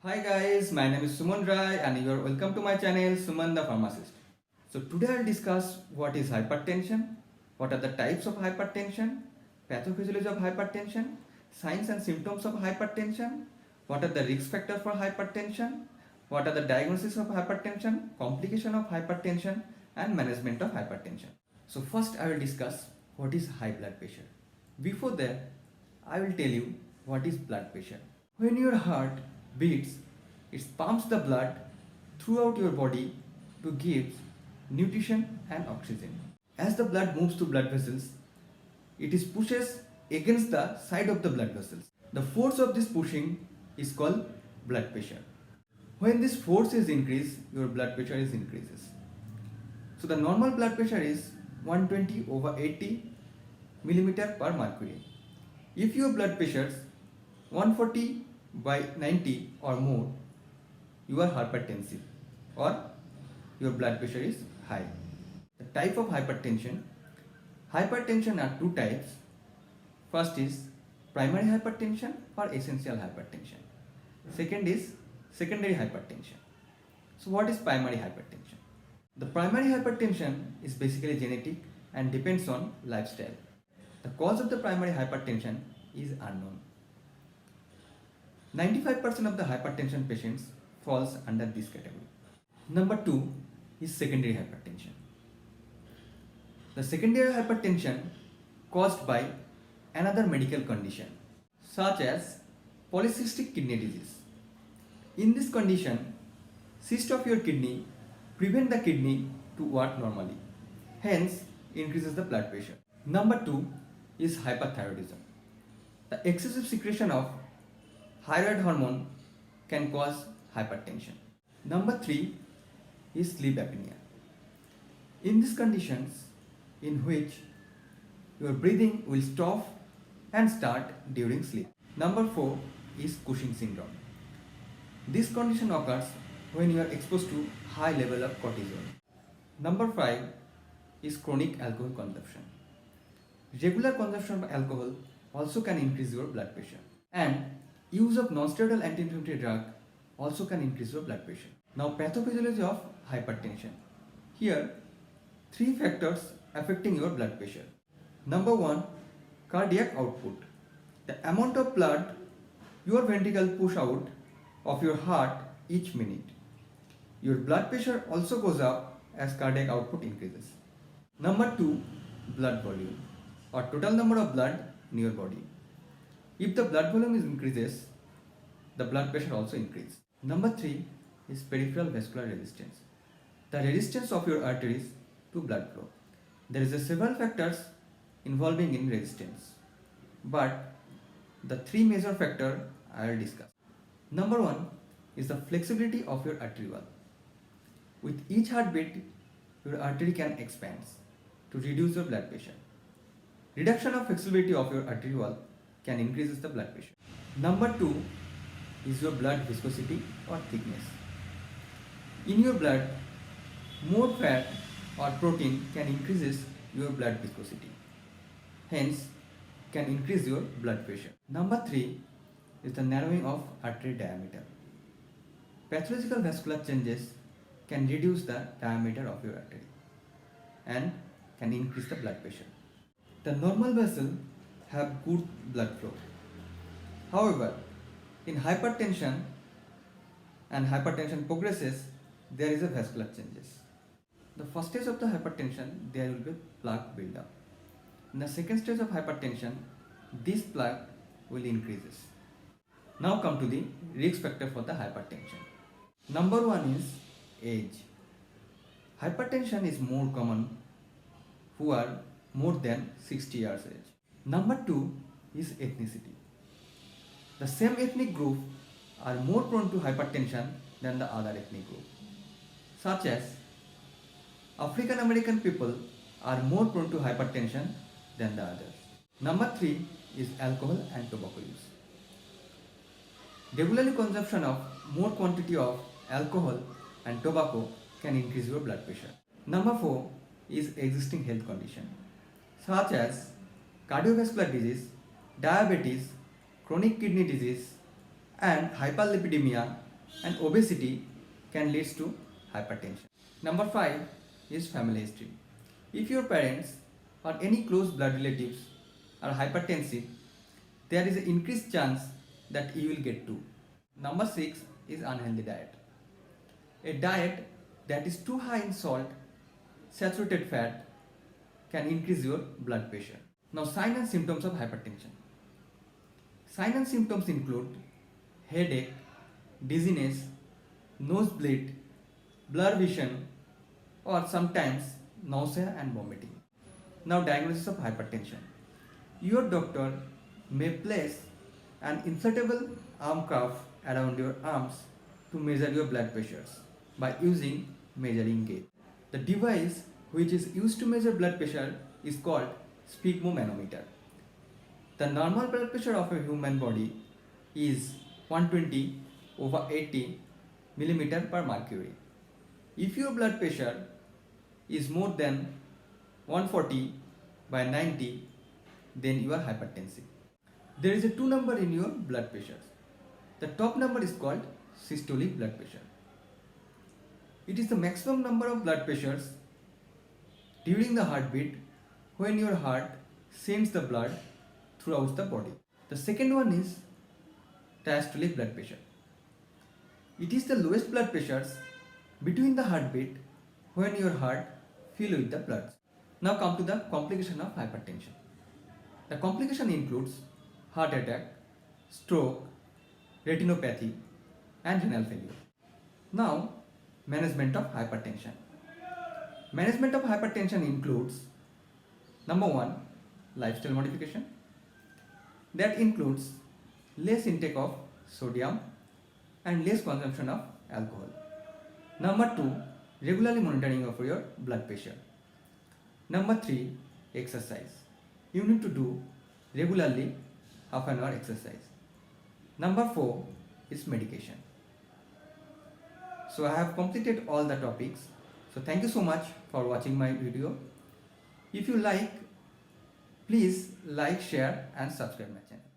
Hi guys, my name is Suman Rai and you are welcome to my channel Suman the Pharmacist. So today I'll discuss what is hypertension, what are the types of hypertension, pathophysiology of hypertension, signs and symptoms of hypertension, what are the risk factors for hypertension, what are the diagnosis of hypertension, complication of hypertension and management of hypertension. So first I will discuss what is high blood pressure. Before that, I will tell you what is blood pressure. When your heart beats, it pumps the blood throughout your body to give nutrition and oxygen. As the blood moves to blood vessels, it is pushes against the side of the blood vessels. The force of this pushing is called blood pressure. When this force is increased, your blood pressure is increases. So the normal blood pressure is 120 over 80 millimeter per mercury. If your blood pressure is 140 by 90 or more, you are hypertensive or your blood pressure is high. The type of hypertension. Hypertension are two types. First is primary hypertension or essential hypertension. Second is secondary hypertension. So what is primary hypertension? The primary hypertension is basically genetic and depends on lifestyle. The cause of the primary hypertension is unknown. 95% of the hypertension patients falls under this category. Number 2 is secondary hypertension. The secondary hypertension caused by another medical condition such as polycystic kidney disease. In this condition, cyst of your kidney prevent the kidney to work normally, hence increases the blood pressure. Number 2 is hyperthyroidism. The excessive secretion of thyroid hormone can cause hypertension. Number 3 is sleep apnea. In these conditions in which your breathing will stop and start during sleep. Number 4 is Cushing syndrome. This condition occurs when you are exposed to high level of cortisol. Number 5 is chronic alcohol consumption. Regular consumption of alcohol also can increase your blood pressure, and use of non-steroidal anti-inflammatory drug also can increase your blood pressure. Now pathophysiology of hypertension. Here, three factors affecting your blood pressure. Number 1, cardiac output. The amount of blood your ventricle push out of your heart each minute. Your blood pressure also goes up as cardiac output increases. Number 2, blood volume or total number of blood in your body. If the blood volume is increases, the blood pressure also increases. Number 3 is peripheral vascular resistance. The resistance of your arteries to blood flow. There is a several factors involving in resistance, but the three major factors I will discuss. Number 1 is the flexibility of your artery wall. With each heartbeat, your artery can expand to reduce your blood pressure. Reduction of flexibility of your artery wall can increase the blood pressure. Number 2 is your blood viscosity or thickness. In your blood, more fat or protein can increase your blood viscosity, hence can increase your blood pressure. Number 3 is the narrowing of artery diameter. Pathological vascular changes can reduce the diameter of your artery and can increase the blood pressure. The normal vessel have good blood flow. However, in hypertension and hypertension progresses, there is a vascular changes. The first stage of the hypertension, there will be plaque buildup. In the second stage of hypertension, this plaque will increases. Now come to the risk factor for the hypertension. Number 1 is age. Hypertension is more common who are more than 60 years age. Number 2 is ethnicity. The same ethnic group are more prone to hypertension than the other ethnic group, such as African American people are more prone to hypertension than the others. Number 3 is alcohol and tobacco use. Regularly consumption of more quantity of alcohol and tobacco can increase your blood pressure. Number 4 is existing health condition such as cardiovascular disease, diabetes, chronic kidney disease and hyperlipidemia and obesity can lead to hypertension. Number 5 is family history. If your parents or any close blood relatives are hypertensive, there is an increased chance that you will get too. Number 6 is unhealthy diet. A diet that is too high in salt, saturated fat can increase your blood pressure. Now, signs and symptoms of hypertension. Signs and symptoms include headache, dizziness, nosebleed, blurred vision, or sometimes nausea and vomiting. Now, diagnosis of hypertension. Your doctor may place an inflatable arm cuff around your arms to measure your blood pressures by using measuring gauge. The device which is used to measure blood pressure is called sphygmomanometer. The normal blood pressure of a human body is 120/80 millimeter per mercury. If your blood pressure is more than 140/90, then you are hypertensive. There is a 2 number in your blood pressure. The top number is called systolic blood pressure. It is the maximum number of blood pressures during the heartbeat when your heart sends the blood throughout the body. The second one is diastolic blood pressure. It is the lowest blood pressures between the heartbeat when your heart fills with the blood. Now come to the complication of hypertension. The complication includes heart attack, stroke, retinopathy, and renal failure. Now, management of hypertension. Management of hypertension includes number 1, lifestyle modification. That includes less intake of sodium and less consumption of alcohol. Number 2, regularly monitoring of your blood pressure. Number 3, exercise. You need to do regularly half an hour exercise. Number 4 is medication. So I have completed all the topics. So thank you so much for watching my video. If you like, please like, share and subscribe my channel.